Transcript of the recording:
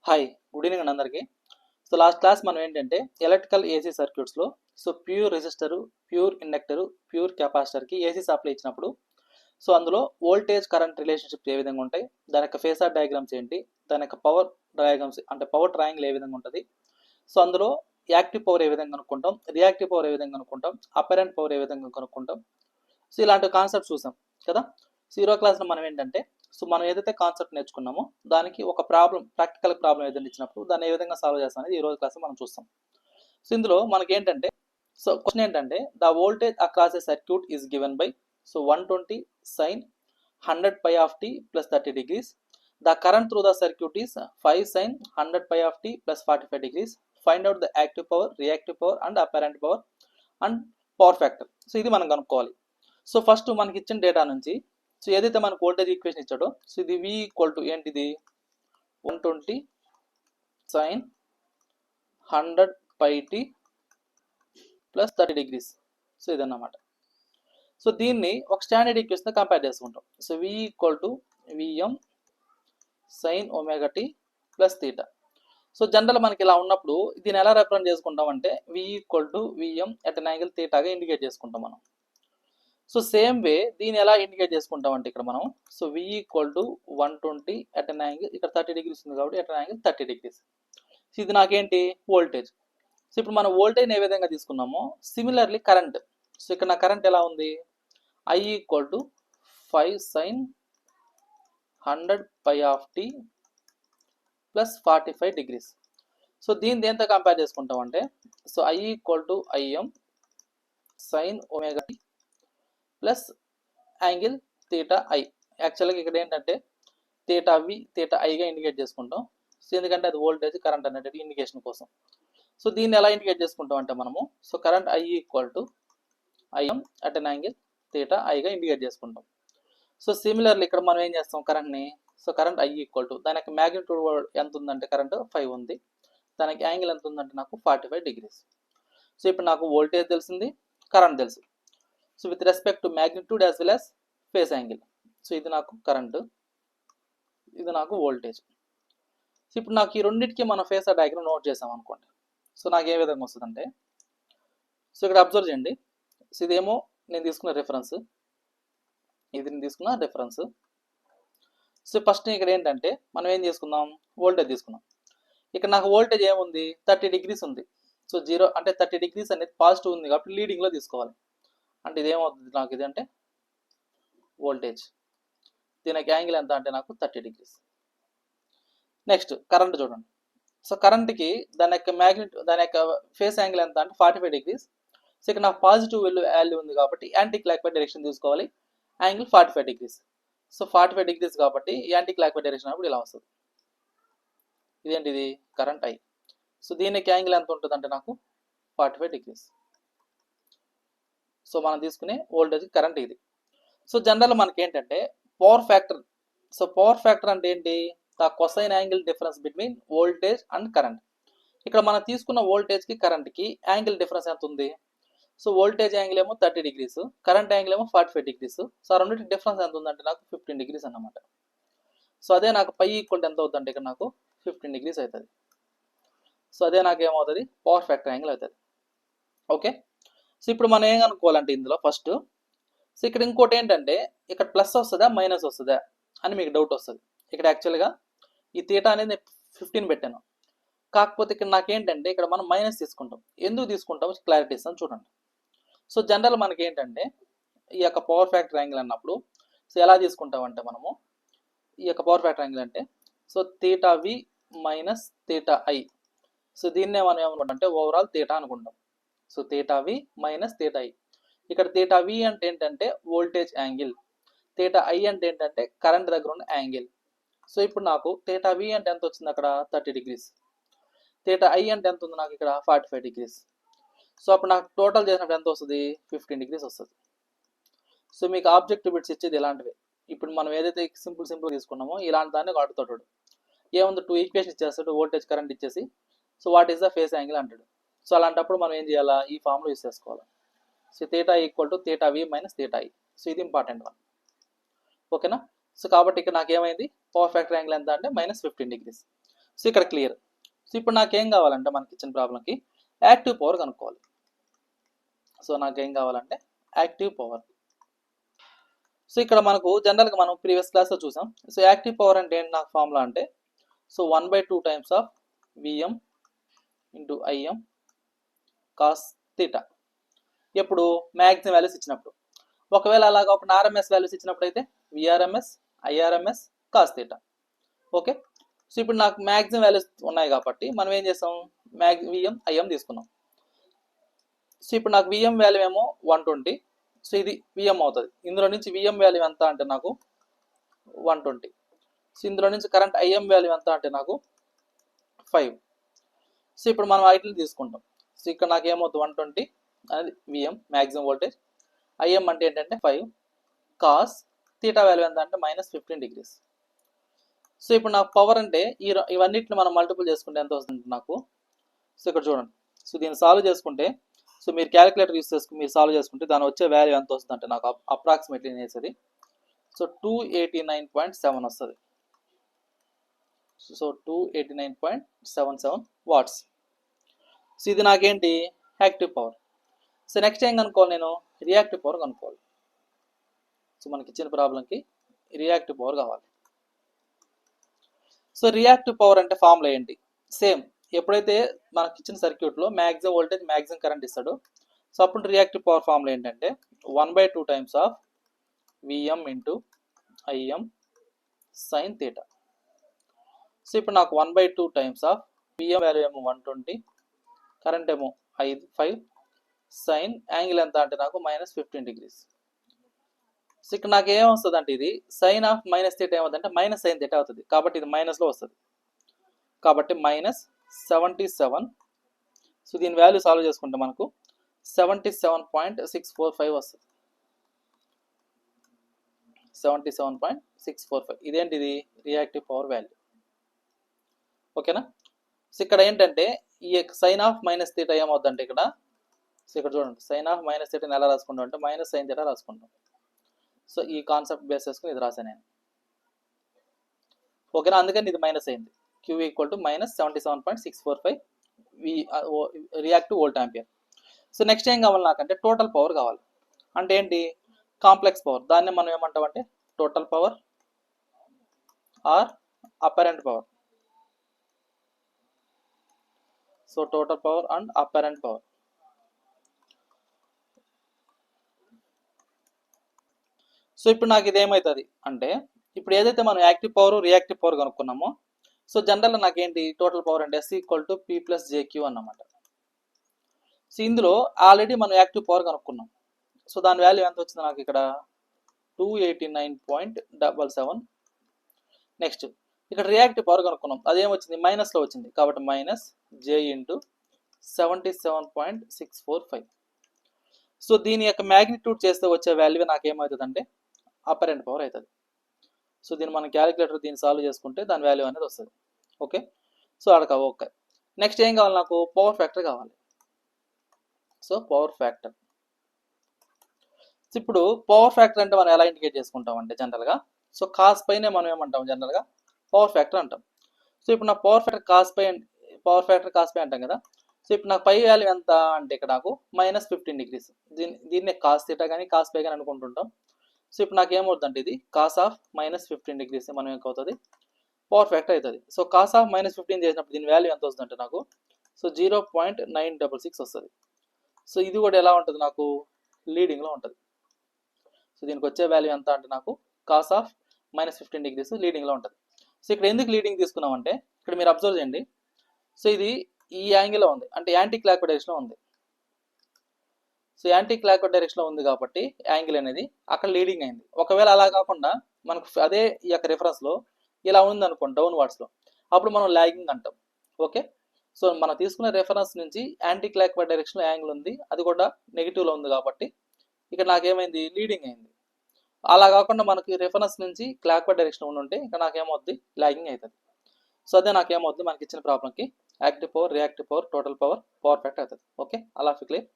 Hi good evening అందరికీ. So last class మనం ఏంటంటే ఎలక్ట్రికల్ ఏసీ సర్క్యూట్స్లో pure resistor, pure inductor, pure కెపాసిటర్కి ఏసీ సప్లై ఇచ్చినప్పుడు అందులో వోల్టేజ్ కరెంట్ రిలేషన్షిప్ ఏ విధంగా ఉంటాయి, దాని యొక్క ఫేసార్ డయాగ్రామ్స్ ఏంటి, దాని యొక్క పవర్ డయాగ్రామ్స్ అంటే పవర్ ట్రయాంగిల్ ఏ విధంగా ఉంటుంది, అందులో యాక్టివ్ పవర్ ఏ విధంగా కనుక్కుంటాం, రియాక్టివ్ పవర్ ఏ విధంగా కనుక్కుంటాం, అపరెంట్ పవర్ ఏ విధంగా కనుక్కుంటాం, ఇలాంటి కాన్సెప్ట్ చూసాం కదా. ఈరోజు క్లాస్లో మనం ఏంటంటే మనం ఏదైతే కాన్సెప్ట్ నేర్చుకున్నామో దానికి ఒక ప్రాక్టికల్ ప్రాబ్లం ఏదైనా ఇచ్చినప్పుడు దాన్ని ఏ విధంగా సాల్వ్ చేస్తాం అనేది ఈ రోజు క్లాస్ మనం చూస్తాం. ఇందులో మనకి ఏంటంటే క్వశ్చన్ ఏంటంటే the voltage across a circuit is given by 120 sin 100 pi of t plus 30 degrees. The current through the circuit is 5 sin 100 pi of t plus 45 degrees. Find out the active power, reactive power and apparent power and power factor. ఇది మనం కనుక్కోవాలి. First మనకి ఇచ్చిన data నుంచి ఏదైతే మనకు voltage equation ఇచ్చాడో ఇది V ఈక్వల్ టు ఏంటిది 120 sin 100 pi t plus 30 degrees. ఇదన్నమాట. దీన్ని ఒక స్టాండర్డ్ ఈక్వేషన్ కంపేర్ చేసుకుంటాం. V equal to Vm sin omega t plus theta. General మనకి ఇలా ఉన్నప్పుడు దీన్ని ఎలా రిప్రజెంట్ చేసుకుంటాం అంటే V equal to Vm at an angle తీటాగా ఇండికేట్ చేసుకుంటాం మనం. సేమ్ వే దీన్ని ఎలా ఇండికేట్ చేసుకుంటాం అంటే ఇక్కడ మనం V equal to 120 at an angle, ఇక్కడ 30 degrees ఉంది కాబట్టి ఎట్ అన్ యాంగిల్ 30 degrees. ఇది నాకేంటి వోల్టేజ్. ఇప్పుడు మనం వోల్టేజ్ ఏ విధంగా తీసుకున్నామో సిమిలర్లీ కరెంట్. ఇక్కడ నా కరెంట్ ఎలా ఉంది I equal to 5 sin 100 pi of t plus 45 degrees. దీన్ని దేంతో కంపేర్ చేసుకుంటాం అంటే I equal to Im sin omega t plus angle theta I. యాక్చువల్గా ఇక్కడ ఏంటంటే తీటా వి తీటా ఐగా ఇండికేట్ చేసుకుంటాం. ఎందుకంటే అది వోల్టేజ్ కరెంట్ అనేది ఇండికేషన్ కోసం. దీన్ని ఎలా ఇండికేట్ చేసుకుంటాం అంటే మనము current I equal to I M at an angle theta ఐగా ఇండికేట్ చేసుకుంటాం. సిమిలర్లీ ఇక్కడ మనం ఏం చేస్తాం కరెంట్ని కరెంట్ ఐ ఈక్వల్ టు దానికి మ్యాగ్నిట్యూడ్ ఎంత ఉందంటే కరెంట్ 5 ఉంది, దానికి యాంగిల్ ఎంత ఉందంటే నాకు 45 degrees. ఇప్పుడు నాకు వోల్టేజ్ తెలిసింది, కరెంట్ తెలుసు. With respect to magnitude as well as phase angle. ఇది నాకు కరెంటు, ఇది నాకు వోల్టేజ్. ఇప్పుడు నాకు ఈ రెండింటికి మనం ఫేసార్ డయాగ్రామ్ నోట్ చేసాం అనుకోండి. నాకు ఏ విధంగా వస్తుందంటే ఇక్కడ అబ్జర్వ్ చేయండి. ఇదేమో నేను తీసుకున్న రిఫరెన్స్, ఇది నేను తీసుకున్న రిఫరెన్స్. ఫస్ట్ ఇక్కడ ఏంటంటే మనం ఏం తీసుకుందాం వోల్టేజ్ తీసుకున్నాం. ఇక్కడ నాకు వోల్టేజ్ ఏముంది 30 degrees ఉంది. 0 అంటే 30 degrees అనేది పాజిటివ్ ఉంది కాబట్టి లీడింగ్లో తీసుకోవాలి. అంటే ఇదేమవుతుంది నాకు ఇది అంటే వోల్టేజ్, దీనికి యాంగిల్ ఎంత అంటే నాకు 30 degrees. నెక్స్ట్ కరెంట్ చూడండి. కరెంట్కి దాని యొక్క దాని యొక్క ఫేస్ యాంగిల్ ఎంత అంటే 45 degrees. ఇక్కడ నాకు పాజిటివ్ వాల్యూ ఉంది కాబట్టి యాంటీ క్లాక్ వైజ్ డైరెక్షన్ తీసుకోవాలి, యాంగిల్ 45 degrees. 45 degrees కాబట్టి యాంటీ క్లాక్ వైజ్ డైరెక్షన్ అప్పుడు ఇలా వస్తుంది. ఇదేంటి ఇది కరెంట్ ఐ. దీనికి యాంగిల్ ఎంత ఉంటుంది అంటే నాకు 45 degrees. మనం తీసుకునే వోల్టేజ్ కరెంట్ ఇది. జనరల్ మనకి ఏంటంటే పవర్ ఫ్యాక్టర్. పవర్ ఫ్యాక్టర్ అంటే ఏంటి the cosine angle difference between voltage and current. ఇక్కడ మనం తీసుకున్న వోల్టేజ్కి కరెంట్కి యాంగిల్ డిఫరెన్స్ ఎంత ఉంది. వోల్టేజ్ యాంగిల్ ఏమో 30 degrees, కరెంట్ యాంగిల్ ఏమో 45 degrees. రెండింటి డిఫరెన్స్ ఎంత ఉందంటే నాకు 15 degrees అన్నమాట. అదే నాకు పై ఈక్వల్ ఎంత అవుతుందంటే ఇక్కడ నాకు 15 degrees అవుతుంది. అదే నాకు ఏమవుతుంది పవర్ ఫ్యాక్టర్ యాంగిల్ అవుతుంది. ఓకే. ఇప్పుడు మనం ఏం అనుకోవాలంటే ఇందులో ఫస్ట్ ఇక్కడ ఇంకోటి ఏంటంటే ఇక్కడ ప్లస్ వస్తుందా మైనస్ వస్తుందా అని మీకు డౌట్ వస్తుంది. ఇక్కడ యాక్చువల్గా ఈ తీటా అనేది 15 పెట్టాను, కాకపోతే ఇక్కడ నాకేంటంటే ఇక్కడ మనం మైనస్ తీసుకుంటాం. ఎందుకు తీసుకుంటాం క్లారిటీ ఇస్తాను చూడండి. జనరల్ మనకి ఏంటంటే ఈ యొక్క పవర్ ఫ్యాక్టర్ యాంగిల్ అన్నప్పుడు ఎలా తీసుకుంటాం అంటే మనము ఈ యొక్క పవర్ ఫ్యాక్టర్ యాంగిల్ అంటే theta V minus theta I. దీన్నే మనం ఏమనుకుంటాం అంటే ఓవరాల్ తీటా అనుకుంటాం. Theta V minus theta I. ఇక్కడ తీటా వి అంటే ఏంటంటే వోల్టేజ్ యాంగిల్, తీటా ఐ అంటే ఏంటంటే కరెంట్ దగ్గర ఉన్న యాంగిల్. ఇప్పుడు నాకు తీటా వి అంటే ఎంత వచ్చింది అక్కడ 30 degrees, తీటా ఐ అంటే ఎంత ఉంది నాకు ఇక్కడ 45 degrees. అప్పుడు నాకు టోటల్ చేసినప్పుడు ఎంత వస్తుంది 15 degrees వస్తుంది. మీకు ఆబ్జెక్టివ్ బిట్స్ ఇచ్చేది ఇలాంటివి. ఇప్పుడు మనం ఏదైతే సింపుల్ తీసుకున్నామో ఇలాంటి దాన్ని వాడుతాడు. ఏముంది 2 ఈక్వేషన్ ఇచ్చేస్తాడు, వోల్టేజ్ కరెంట్ ఇచ్చేసి what is the phase angle అంటాడు. అలాంటప్పుడు మనం ఏం చేయాలా ఈ ఫామ్లో యూస్ చేసుకోవాలి. Theta equal to theta V minus theta I. ఇది ఇంపార్టెంట్ వన్. ఓకేనా. కాబట్టి ఇక్కడ నాకు ఏమైంది పవర్ ఫ్యాక్టర్ యాంగిల్ ఎంత అంటే -15 degrees. సో ఇక్కడ క్లియర్. సో ఇప్పుడు నాకేం కావాలంటే మనకి ఇచ్చిన ప్రాబ్లంకి యాక్టివ్ పవర్ కనుక్కోవాలి. సో నాకేం కావాలంటే యాక్టివ్ పవర్. సో ఇక్కడ మనకు జనరల్గా మనం ప్రీవియస్ క్లాస్లో చూసాం. సో యాక్టివ్ పవర్ అంటే ఏంటి నాకు ఫార్ములా అంటే so 1/2 times of VM into IM cos theta. ఎప్పుడు మ్యాక్సిమం వాల్యూస్ ఇచ్చినప్పుడు. ఒకవేళ అలా కాకుండా ఆర్ఎంఎస్ వాల్యూస్ ఇచ్చినప్పుడు అయితే VRMS IRMS cos theta. Okay. So ఇప్పుడు నాకు మ్యాక్సిమం వాల్యూస్ ఉన్నాయి కాబట్టి మనం ఏం చేస్తాం, విఎం ఐఎం తీసుకున్నాం. సో ఇప్పుడు నాకు విఎం వాల్యూ ఏమో 120. సో ఇది విఎం అవుతుంది. ఇందులో నుంచి విఎం వాల్యూ ఎంత అంటే నాకు 120. సో ఇందులో నుంచి కరెంట్ ఐఎం వాల్యూ ఎంత అంటే నాకు 5. సో ఇప్పుడు మనం వాటిని తీసుకుంటాం. సో ఇక్కడ నాకు ఏమవుతుంది 120 అనేది విఎం మ్యాక్సిమం వోల్టేజ్. ఐఎం అంటే ఏంటంటే 5 కాస్ థీటా వాల్యూ ఎంత అంటే -15 degrees. సో ఇప్పుడు నాకు పవర్ అంటే ఇవన్నిటిని మనం మల్టిపుల్ చేసుకుంటే ఎంత వస్తుంది నాకు. సో ఇక్కడ చూడండి. సో దీన్ని సాల్వ్ చేసుకుంటే సో మీరు క్యాలిక్యులేటర్ యూస్ చేసుకుని మీరు సాల్వ్ చేసుకుంటే దాని వచ్చే వాల్యూ ఎంత వస్తుంది అంటే నాకు అప్రాక్సిమేట్లీ చేసేది సో 289.7 వస్తుంది. So 289.77 watts. సో ఇది నాకేంటి యాక్టివ్ పవర్. సో నెక్స్ట్ ఏం కనుక్కోవాలి, నేను రియాక్టివ్ పవర్ కనుక్కోవాలి. సో మనకి ఇచ్చిన ప్రాబ్లంకి రియాక్టివ్ పవర్ కావాలి. సో రియాక్టివ్ పవర్ అంటే ఫార్ములా ఏంటి, సేమ్ ఎప్పుడైతే మనకి ఇచ్చిన సర్క్యూట్లో మ్యాక్సిమం వోల్టేజ్ మ్యాక్సిమం కరెంట్ ఇస్తాడో సో అప్పుడు రియాక్టివ్ పవర్ ఫార్ములా ఏంటంటే 1/2 times of VM into IM sine theta. So ఇప్పుడు నాకు 1/2 టైమ్స్ ఆఫ్ విఎం వాల్యూ ఏమో 120, కరెంట్ ఏమో 5, సైన్ యాంగిల్ ఎంత అంటే నాకు -15 degrees. సో ఇక్కడ నాకు ఏమొస్తుంది అంటే ఇది సైన్ ఆఫ్ మైనస్ థీటా ఏమవుతుంది అంటే -sin థీటా అవుతుంది. కాబట్టి ఇది మైనస్లో వస్తుంది. కాబట్టి -77. సో దీని వాల్యూ సాల్వ్ చేసుకుంటే మనకు 77.645 వస్తుంది. 77.645 ఇదేంటిది రియాక్టివ్ పవర్ వాల్యూ. ఓకేనా. సో ఇక్కడ ఏంటంటే ఈ సైన్ ఆఫ్ మైనస్ థీటా ఏమవుతుందంటే ఇక్కడ సో ఇక్కడ చూడండి సైన్ ఆఫ్ మైనస్ థీటాని ఎలా రాసుకుంటాం అంటే -sin థీటా రాసుకుంటాం. సో ఈ కాన్సెప్ట్ బేస్ చేసుకుని ఇది రాశాను నేను. ఓకేనా. అందుకని ఇది మైనస్ అయింది. Q equal to -77.645 reactive volt ampere. So next ఏం కావాలి నాకంటే టోటల్ పవర్ కావాలి. అంటే ఏంటి కాంప్లెక్స్ పవర్. దాన్ని మనం ఏమంటామంటే total power or apparent power. So total power and apparent power. So ఇప్పుడు నాకు ఇది ఏమవుతుంది అంటే ఇప్పుడు ఏదైతే మనం యాక్టివ్ పవర్ రియాక్టివ్ పవర్ కనుక్కున్నామో సో జనరల్గా నాకేంటి టోటల్ పవర్ అంటే S equal to P + jQ అన్నమాట. సో ఇందులో ఆల్రెడీ మనం యాక్టివ్ పవర్ కనుక్కున్నాం. సో దాని వాల్యూ ఎంత వచ్చింది నాకు ఇక్కడ 289.77. నెక్స్ట్ ఇక్కడ రియాక్టివ్ పవర్ కనుక్కున్నాం, అదేమొచ్చింది మైనస్లో వచ్చింది కాబట్టి -j × 77.645. సో దీని యొక్క మ్యాగ్నిట్యూడ్ చేస్తే వచ్చే వాల్యూ నాకేమవుతుంది అంటే అపరెంట్ పవర్ అవుతుంది. సో దీన్ని మనం క్యాలిక్యులేటర్ దీన్ని సాల్వ్ చేసుకుంటే దాని వాల్యూ అనేది వస్తుంది. ఓకే. సో అడక ఓకే. నెక్స్ట్ ఏం కావాలి నాకు పవర్ ఫ్యాక్టర్ కావాలి. So power factor. ఇప్పుడు పవర్ ఫ్యాక్టర్ అంటే మనం ఎలా ఇండికేట్ చేసుకుంటాం అంటే జనరల్గా సో కాస్ పైనే మనం ఏమంటాం జనరల్గా పవర్ ఫ్యాక్టర్ అంటాం. సో ఇప్పుడు నా పవర్ ఫ్యాక్టర్ కాస్ పై అంటాం కదా. సో ఇప్పుడు నాకు పై వాల్యూ ఎంత అంటే ఇక్కడ నాకు -15 degrees. దీన్ని కాస్ థీటా కానీ కాస్ పై కానీ అనుకుంటుంటాం. సో ఇప్పుడు నాకు ఏమవుతుంది అంటే ఇది కాస్ ఆఫ్ -15 degrees మనం ఏమవుతుంది పవర్ ఫ్యాక్టర్ అవుతుంది. సో కాస్ ఆఫ్ -15 చేసినప్పుడు దీని వాల్యూ ఎంత వస్తుంది అంటే నాకు సో 0.966 వస్తుంది. సో ఇది కూడా ఎలా ఉంటుంది నాకు లీడింగ్లో ఉంటుంది. సో దీనికి వచ్చే వాల్యూ ఎంత అంటే నాకు కాస్ ఆఫ్ -15 degrees లీడింగ్లో ఉంటుంది. సో ఇక్కడ ఎందుకు లీడింగ్ తీసుకున్నామంటే ఇక్కడ మీరు అబ్జర్వ్ చేయండి. సో ఇది ఈ యాంగిల్లో ఉంది అంటే యాంటీ క్లాక్ డైరెక్షన్లో ఉంది. సో యాంటీ క్లాక్ డైరెక్షన్లో ఉంది కాబట్టి యాంగిల్ అనేది అక్కడ లీడింగ్ అయింది. ఒకవేళ అలా కాకుండా మనకు అదే ఈ యొక్క రిఫరెన్స్లో ఇలా ఉంది అనుకోండి డౌన్ వార్డ్స్లో, అప్పుడు మనం లాగింగ్ అంటాం. ఓకే. సో మనం తీసుకున్న రెఫరెన్స్ నుంచి యాంటీ క్లాక్ డైరెక్షన్లో యాంగిల్ ఉంది, అది కూడా నెగిటివ్లో ఉంది కాబట్టి ఇక్కడ నాకేమైంది లీడింగ్ అయింది. అలా కాకుండా మనకి రెఫరెన్స్ నుంచి క్లాక్ డైరెక్షన్ ఉంటే ఇక్కడ నాకేమవుద్ది లాగింగ్ అవుతుంది. సో అదే నాకేమవుద్ది మనకి ఇచ్చిన ప్రాబ్లంకి active power reactive power total power factor అవుతుంది. ఓకే. అలా క్లియర్.